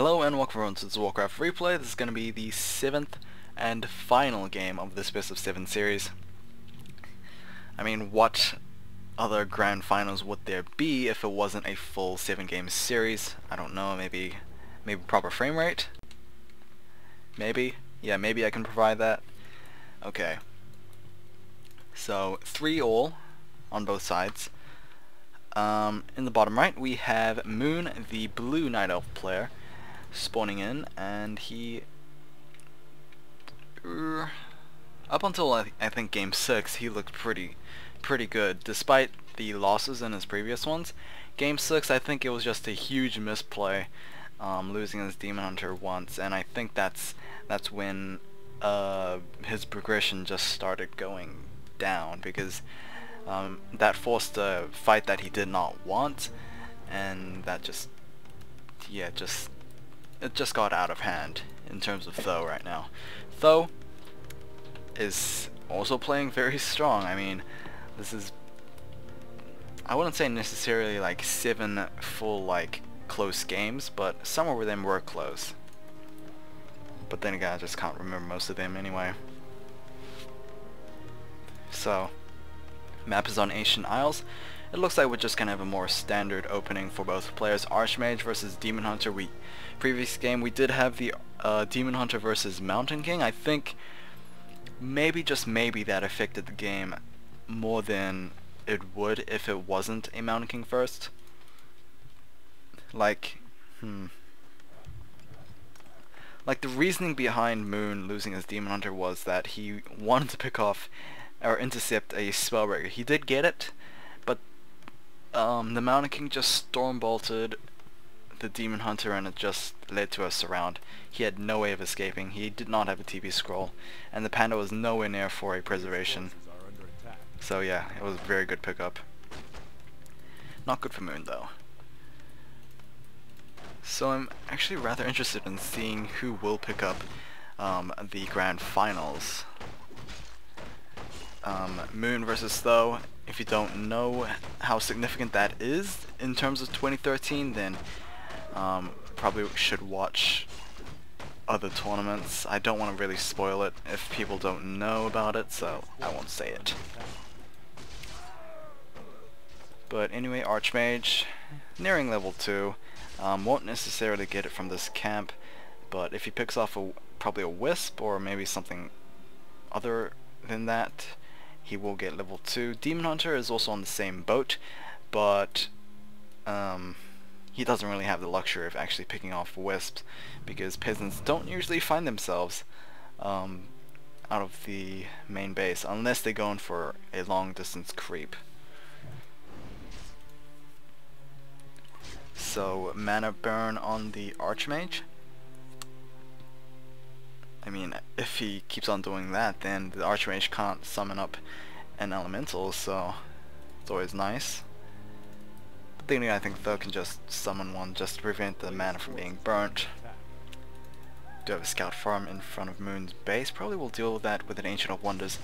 Hello and welcome everyone to this Warcraft replay. This is going to be the 7th and final game of this best of 7 series. I mean, what other grand finals would there be if it wasn't a full 7-game series? I don't know, maybe proper frame rate? Maybe? Yeah, maybe I can provide that. Okay. So, 3-all on both sides. In the bottom right we have Moon, the blue Night Elf player, spawning in, and he up until I think game 6 he looked pretty good despite the losses in his previous ones. Game 6 I think it was just a huge misplay, losing his Demon Hunter once, and I think that's when his progression just started going down, because that forced a fight that he did not want, and that it just got out of hand in terms of Tho right now. Tho is also playing very strong. I mean, this is, I wouldn't say necessarily like 7 full like close games, but some of them were close. But then again, I just can't remember most of them anyway. So, map is on Ancient Isles. It looks like we're just gonna have a more standard opening for both players. Archmage versus Demon Hunter. Previous game we did have the Demon Hunter versus Mountain King. I think maybe, just maybe, that affected the game more than it would if it wasn't a Mountain King first. Like, like the reasoning behind Moon losing his Demon Hunter was that he wanted to pick off or intercept a Spellbreaker. He did get it, but the Mountain King just storm bolted the Demon Hunter and it just led to a surround. He had no way of escaping. He did not have a TP scroll, and the Panda was nowhere near for a preservation. So yeah, it was a very good pickup. Not good for Moon though. So I'm actually rather interested in seeing who will pick up the grand finals. Moon versus Tho. If you don't know how significant that is in terms of 2013, then probably should watch other tournaments. I don't want to really spoil it if people don't know about it, so I won't say it. But anyway, Archmage, nearing level 2, won't necessarily get it from this camp, but if he picks off probably a Wisp or maybe something other than that, he will get level 2. Demon Hunter is also on the same boat, but he doesn't really have the luxury of actually picking off Wisps, because peasants don't usually find themselves out of the main base unless they go in for a long distance creep. So mana burn on the Archmage. I mean, if he keeps on doing that, then the Archmage can't summon up an elemental, so it's always nice. But then I think Tho can just summon one just to prevent the mana from being burnt. Do have a scout farm in front of Moon's base. Probably will deal with that with an Ancient of Wonders.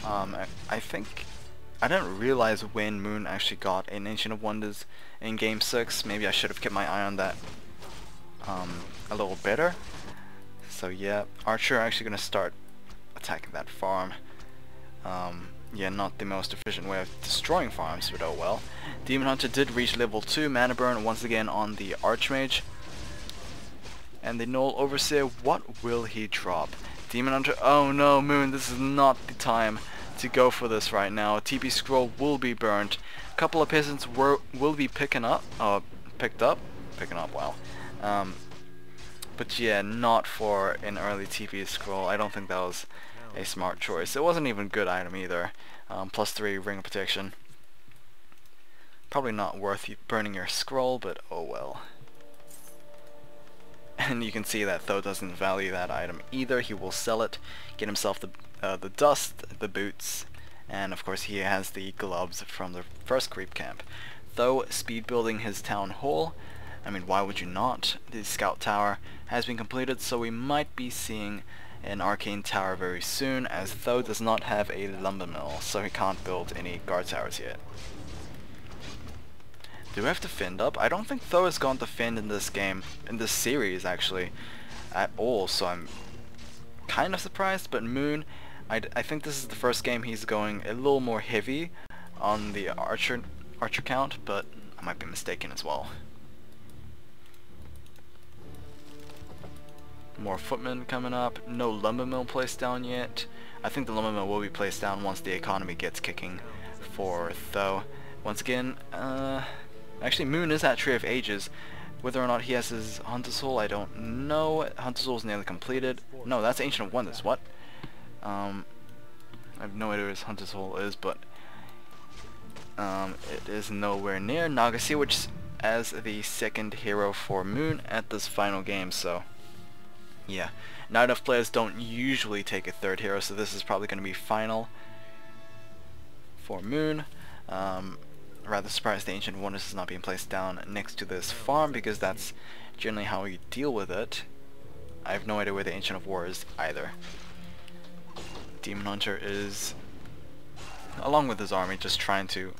I think I didn't realize when Moon actually got an Ancient of Wonders in game 6. Maybe I should have kept my eye on that a little better. So yeah, Archer actually gonna start attacking that farm. Yeah, not the most efficient way of destroying farms, but oh well. Demon Hunter did reach level 2, mana burn once again on the Archmage. And the Null Overseer, what will he drop? Demon Hunter, oh no, Moon, this is not the time to go for this right now. TP scroll will be burnt. A couple of peasants will be picked up, wow. But yeah, not for an early TP scroll. I don't think that was a smart choice. It wasn't even a good item either. +3 ring of protection. Probably not worth burning your scroll, but oh well. And you can see that Tho doesn't value that item either. He will sell it, get himself the dust, the boots, and of course he has the gloves from the first creep camp. Tho speed building his town hall. I mean, why would you not? The scout tower has been completed, so we might be seeing an arcane tower very soon, as Tho does not have a lumber mill, so he can't build any guard towers yet. Do we have to defend up? I don't think Thor has gone defend in this game, in this series actually, at all, so I'm kind of surprised. But Moon, I think this is the first game he's going a little more heavy on the archer count, but I might be mistaken as well. More footmen coming up. No lumber mill placed down yet. I think the lumber mill will be placed down once the economy gets kicking for Tho. Once again, actually Moon is at Tree of Ages. Whether or not he has his Hunter's Hole, I don't know. Hunter's Hole is nearly completed. No, that's Ancient of Wonders. What? I have no idea what his Hunter's Hole is, but it is nowhere near. Naga Sea Witch as the second hero for Moon at this final game, so yeah. Not enough players don't usually take a third hero, so this is probably going to be final for Moon. Rather surprised the Ancient Wonders is not being placed down next to this farm, because that's generally how we deal with it. I have no idea where the Ancient of War is either. Demon Hunter is, along with his army, just trying to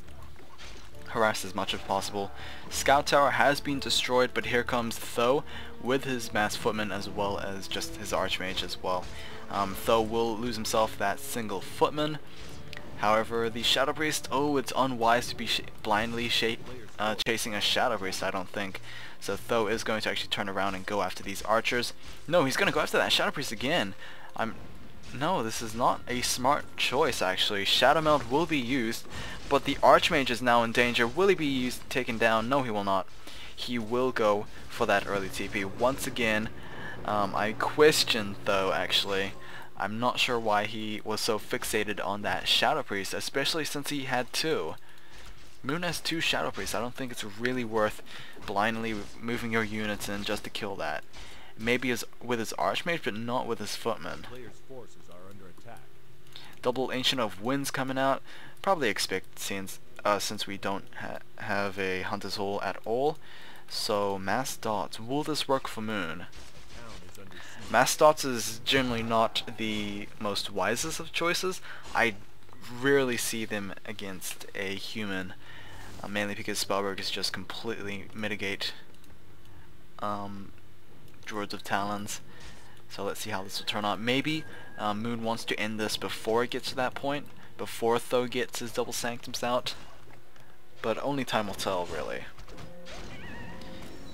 harass as much as possible. Scout Tower has been destroyed, but here comes Tho with his mass footman as well as just his archmage as well. Tho will lose himself that single footman. However, the Shadow Priest, oh, it's unwise to be blindly chasing a Shadow Priest, I don't think. So Tho is going to actually turn around and go after these archers. No, he's going to go after that Shadow Priest again. No, this is not a smart choice actually. Shadow Meld will be used, but the Archmage is now in danger. Will he be taken down? No, he will not. He will go for that early TP once again. I question Tho actually. I'm not sure why he was so fixated on that Shadow Priest, especially since he had two. Moon has two Shadow Priests. I don't think it's really worth blindly moving your units in just to kill that. Maybe with his Archmage, but not with his Footman. Double Ancient of Winds coming out. Probably expect since we don't have a Hunter's Hole at all. So Mass Dots. Will this work for Moon? Mass Dots is generally not the most wisest of choices. I rarely see them against a human, mainly because Spellbreakers just completely mitigate Druids of Talons. So let's see how this will turn out. Maybe Moon wants to end this before it gets to that point, before Tho gets his double sanctums out, but only time will tell really.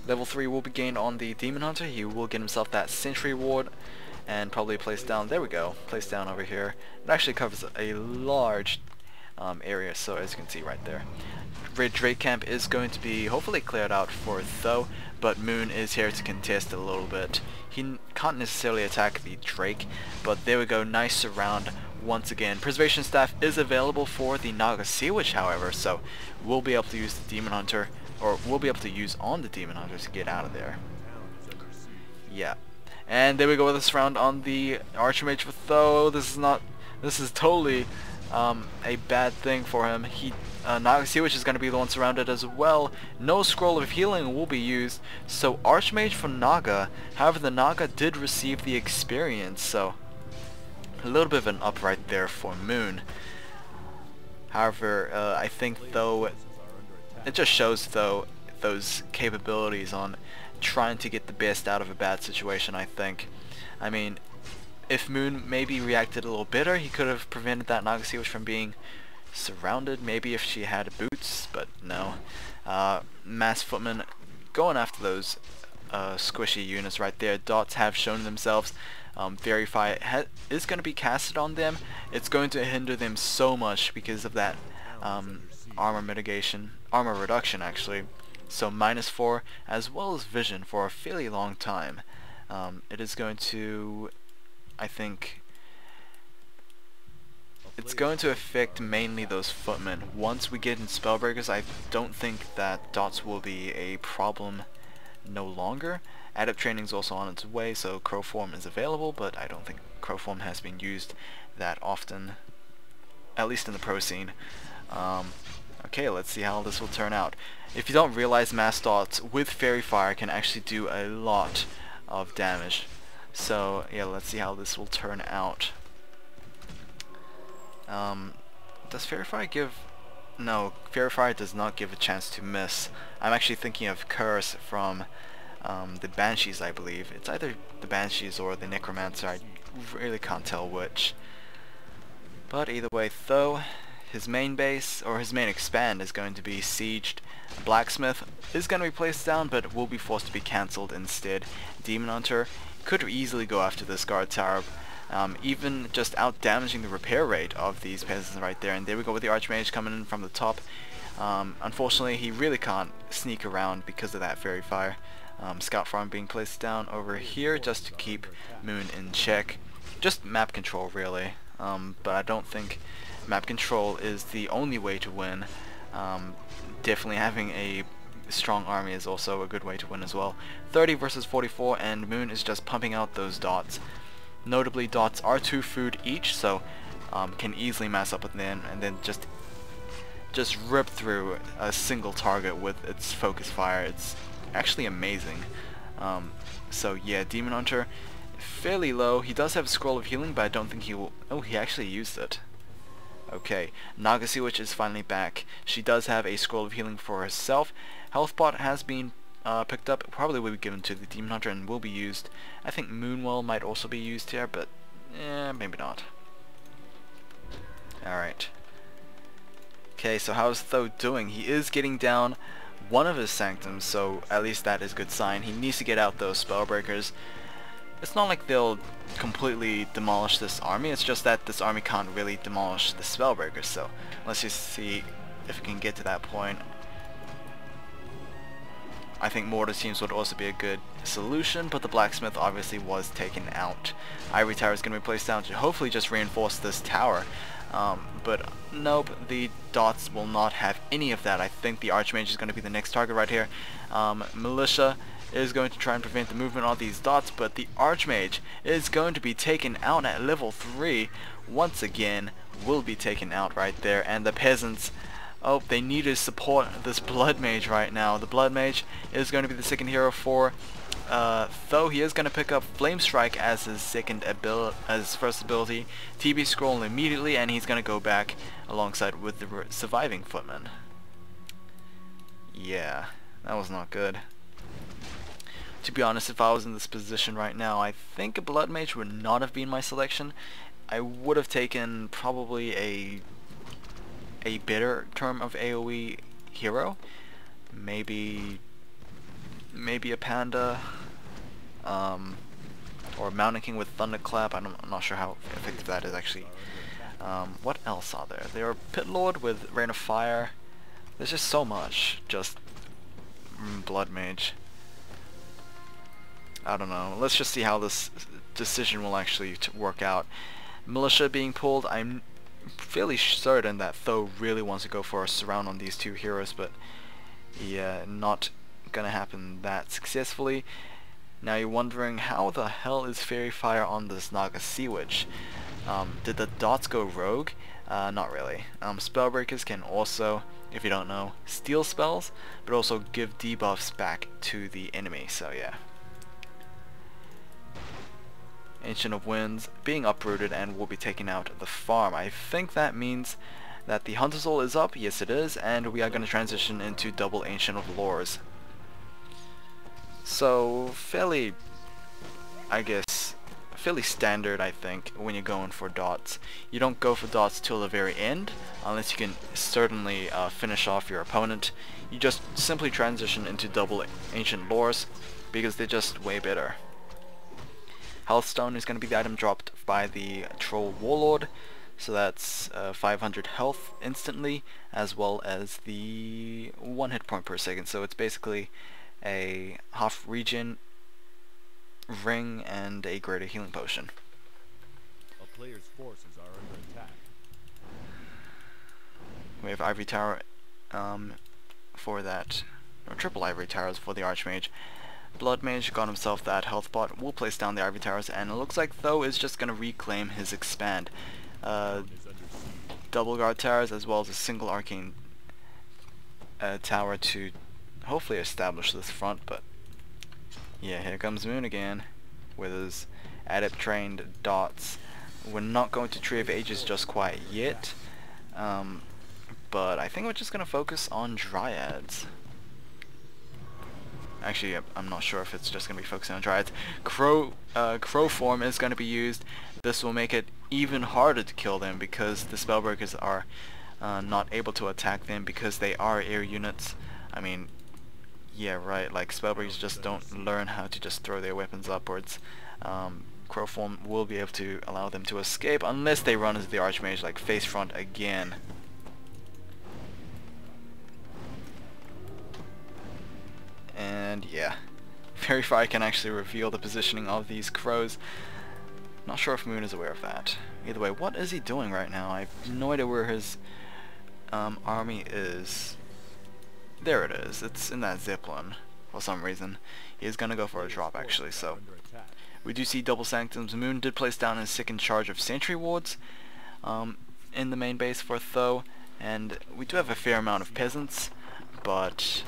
Level 3 will be gained on the Demon Hunter. He will get himself that Sentry Ward and probably place down, there we go, place down over here. It actually covers a large area, so as you can see right there. Red Drake Camp is going to be hopefully cleared out for Tho, but Moon is here to contest a little bit. He can't necessarily attack the Drake, but there we go, nice surround once again. Preservation Staff is available for the Naga Sea Witch, however, so we'll be able to use the Demon Hunter, or we'll be able to use on the Demon Hunter to get out of there. Yeah. And there we go with this round on the Archmage for Tho. This is totally a bad thing for him. Naga Sea Witch is going to be the one surrounded as well. No Scroll of Healing will be used. So Archmage for Naga. However, the Naga did receive the experience, so a little bit of an up right there for Moon. However, I think Tho, it just shows Tho's capabilities on trying to get the best out of a bad situation, I think. I mean, if Moon maybe reacted a little better, he could have prevented that Naga Sea Witch from being surrounded, maybe if she had boots, but no. Mass Footman going after those squishy units right there. Dots have shown themselves. Verify is going to be casted on them. It's going to hinder them so much because of that armor reduction actually. So -4 as well as vision for a fairly long time. It is going to, I think, it's going to affect mainly those footmen. Once we get in Spellbreakers, I don't think that dots will be a problem no longer. Adept training is also on its way, so Crow Form is available, but I don't think Crow Form has been used that often, at least in the pro scene. Okay, let's see how this will turn out. If you don't realize, Mass Dots with Fairy Fire can actually do a lot of damage. So yeah, let's see how this will turn out. Does Fairy Fire give No, Fairy Fire does not give a chance to miss. I'm actually thinking of Curse from the Banshees, I believe. It's either the Banshees or the Necromancer, I really can't tell which. But either way, though, his main base, or his main expand, is going to be sieged. Blacksmith is going to be placed down, but will be forced to be cancelled instead. Demon Hunter could easily go after this guard tower, even just out damaging the repair rate of these peasants right there. And there we go with the Archmage coming in from the top. Unfortunately, he really can't sneak around because of that Fairy Fire. Scout Farm being placed down over here just to keep Moon in check. Just map control, really. But I don't think map control is the only way to win. Definitely having a strong army is also a good way to win as well. 30 versus 44, and Moon is just pumping out those dots. Notably, dots are 2 food each, so can easily mass up with them, and then just rip through a single target with its focus fire. It's actually amazing. So yeah, Demon Hunter fairly low. He does have a Scroll of Healing, but I don't think he will. Oh, he actually used it. Okay, Naga Sea Witch is finally back. She does have a Scroll of Healing for herself. Health Pot has been picked up. Probably will be given to the Demon Hunter and will be used. I think Moonwell might also be used here, but maybe not. Alright. Okay, so how's Tho doing? He is getting down one of his Sanctums, so at least that is a good sign. He needs to get out those Spellbreakers. It's not like they'll completely demolish this army, it's just that this army can't really demolish the Spellbreakers, so let's just see if we can get to that point. I think Mortar Teams would also be a good solution, but the Blacksmith obviously was taken out. Ivory Tower is going to be placed down to hopefully just reinforce this tower. But nope, the dots will not have any of that. I think the Archmage is going to be the next target right here. Militia is going to try and prevent the movement of these dots, but the Archmage is going to be taken out at level 3. Once again, will be taken out right there, and the peasants, oh, they need to support this Blood Mage right now. The Blood Mage is going to be the second hero for Tho. He is going to pick up Flame Strike as his first ability, TB Scroll immediately, and he's going to go back alongside with the surviving footman. Yeah, that was not good. To be honest, if I was in this position right now, I think a Blood Mage would not have been my selection. I would have taken probably a better term of AoE hero. Maybe a Panda, or Mountain King with Thunderclap. I'm not sure how effective that is actually. What else are there? There are Pit Lord with Rain of Fire. There's just so much. Just Blood Mage. I don't know. Let's just see how this decision will actually work out. Militia being pulled, I'm fairly certain that Tho really wants to go for a surround on these two heroes, but yeah, not gonna happen that successfully. Now you're wondering, how the hell is Fairy Fire on this Naga Sea Witch? Did the dots go rogue? Not really. Spellbreakers can also, if you don't know, steal spells, but also give debuffs back to the enemy, so yeah. Ancient of Winds being uprooted and will be taken out of the farm. I think that means that the Hunter Soul is up. Yes, it is, and we are going to transition into double Ancient of Lores. So fairly, I guess, fairly standard, I think, when you're going for dots. You don't go for dots till the very end, unless you can certainly finish off your opponent. You just simply transition into double Ancient Lores because they're just way better. Healthstone is going to be the item dropped by the Troll Warlord, so that's 500 health instantly, as well as the 1 hit point per second, so it's basically a half regen ring and a greater healing potion. A player's forces are under attack. We have Ivory Tower for that, or triple Ivory Towers for the Archmage. Blood Mage got himself that health pot, will place down the Ivory Towers, and it looks like Tho is just going to reclaim his expand. Double Guard Towers as well as a single Arcane tower to hopefully establish this front, but yeah, here comes Moon again with his adept trained dots. We're not going to Tree of Ages just quite yet, but I think we're just gonna focus on Dryads. Actually, I'm not sure if it's just gonna be focusing on Dryads. Crow form is gonna be used. This will make it even harder to kill them because the Spellbreakers are not able to attack them because they are air units. I mean, yeah, right, like Spellbreakers just don't learn how to just throw their weapons upwards. Crow form will be able to allow them to escape unless they run into the Archmage like face front again. And yeah, Verify can actually reveal the positioning of these crows. Not sure if Moon is aware of that. Either way, what is he doing right now? I have no idea where his army is. There it is. It's in that Zeppelin for some reason. He is gonna go for a drop actually, so we do see Double Sanctums. Moon did place down his second charge of Sentry Wards in the main base for Tho, and we do have a fair amount of peasants, but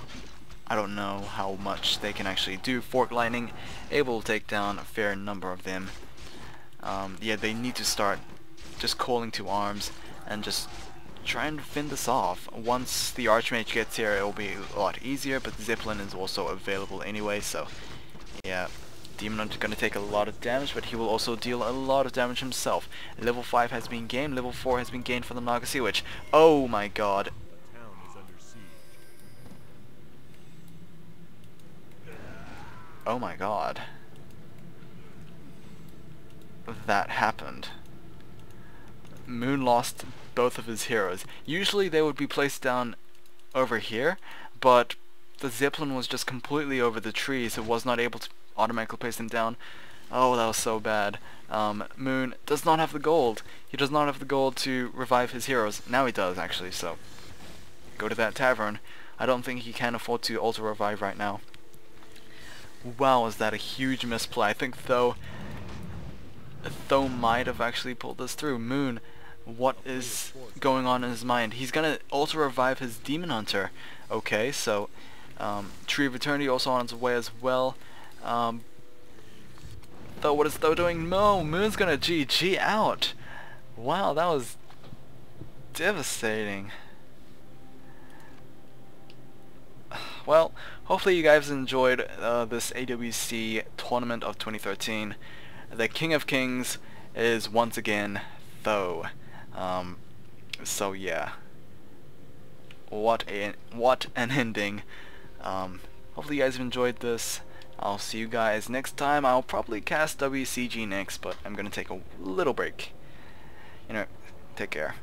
I don't know how much they can actually do. Fork Lightning able to take down a fair number of them. Yeah, they need to start just calling to arms and just try and fend this off. Once the Archmage gets here, it will be a lot easier, but the Zeppelin is also available anyway, so yeah. Demon Hunter going to take a lot of damage, but he will also deal a lot of damage himself. Level 5 has been gained, level 4 has been gained for the Naga Sea Witch. Oh my god. The town is under siege. Oh my god. That happened. Moon lost both of his heroes. Usually they would be placed down over here, but the Zeppelin was just completely over the trees, so it was not able to automatically place them down. Oh, that was so bad. Moon does not have the gold. He does not have the gold to revive his heroes. Now he does, actually, so go to that tavern. I don't think he can afford to auto-revive right now. Wow, is that a huge misplay. I think Tho might have actually pulled this through. Moon, what is going on in his mind? He's gonna auto-revive his Demon Hunter. Okay, so Tree of Eternity also on its way as well. Tho, what is Tho doing? No, Moon's gonna GG out. Wow, that was devastating. Well, hopefully you guys enjoyed this AWC tournament of 2013. The King of Kings is once again Tho. So yeah, what an ending. Hopefully you guys have enjoyed this. I'll see you guys next time. I'll probably cast WCG next, but I'm gonna take a little break. You know, take care.